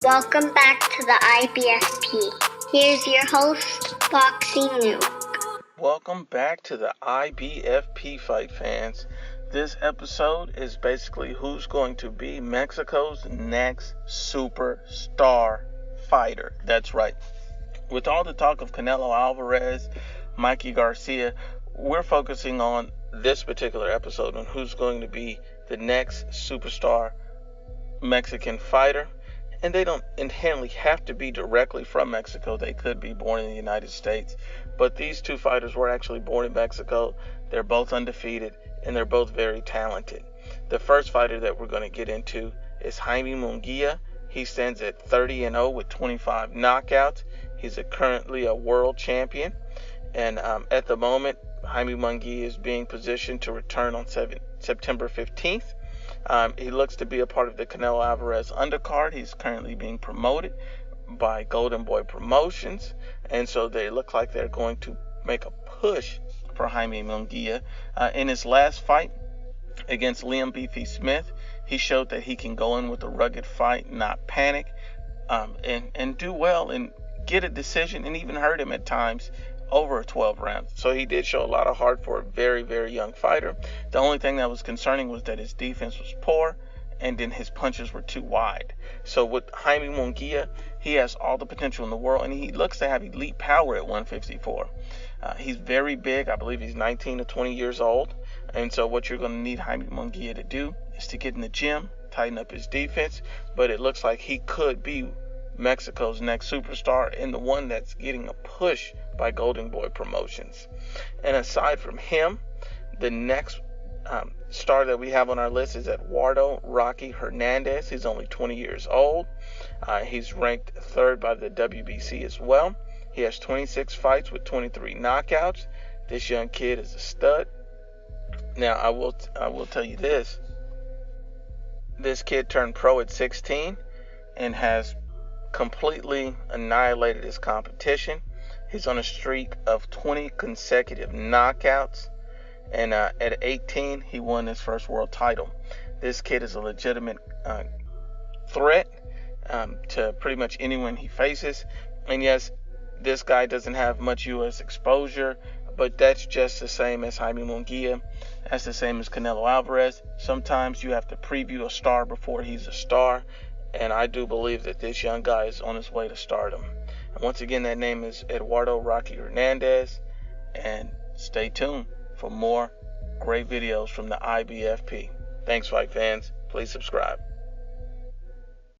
Welcome back to the IBFP. Here's your host, Foxy Nuke. Welcome back to the IBFP fight, fans. This episode is basically who's going to be Mexico's next superstar fighter. That's right. With all the talk of Canelo Alvarez, Mikey Garcia, we're focusing on this particular episode on who's going to be the next superstar Mexican fighter. And they don't inherently have to be directly from Mexico. They could be born in the United States. But these two fighters were actually born in Mexico. They're both undefeated, and they're both very talented. The first fighter that we're going to get into is Jaime Munguia. He stands at 30-0 with 25 knockouts. He's currently a world champion. And at the moment, Jaime Munguia is being positioned to return on September 15th. He looks to be a part of the Canelo Alvarez undercard. He's currently being promoted by Golden Boy Promotions. And so they look like they're going to make a push for Jaime Munguia. In his last fight against Liam Beefy Smith, he showed that he can go in with a rugged fight, not panic, and do well and get a decision and even hurt him at times over 12 rounds. So he did show a lot of heart for a very, very young fighter. The only thing that was concerning was that his defense was poor and then his punches were too wide. So with Jaime Munguia, he has all the potential in the world, and he looks to have elite power at 154. He's very big. I believe he's 19 to 20 years old. And so what you're going to need Jaime Munguia to do is to get in the gym, tighten up his defense. But it looks like he could be Mexico's next superstar and the one that's getting a push by Golden Boy Promotions. And aside from him, the next star that we have on our list is Eduardo Rocky Hernandez. He's only 20 years old. He's ranked third by the WBC as well. He has 26 fights with 23 knockouts. This young kid is a stud. Now, I will tell you this. This kid turned pro at 16 and has completely annihilated his competition. He's on a streak of 20 consecutive knockouts. And at 18, he won his first world title. This kid is a legitimate threat to pretty much anyone he faces. And yes, this guy doesn't have much U.S. exposure, but that's just the same as Jaime Munguia. That's the same as Canelo Alvarez. Sometimes you have to preview a star before he's a star. And I do believe that this young guy is on his way to stardom. And once again, that name is Eduardo Rocky Hernandez. And stay tuned for more great videos from the IBFP. Thanks, fight fans. Please subscribe.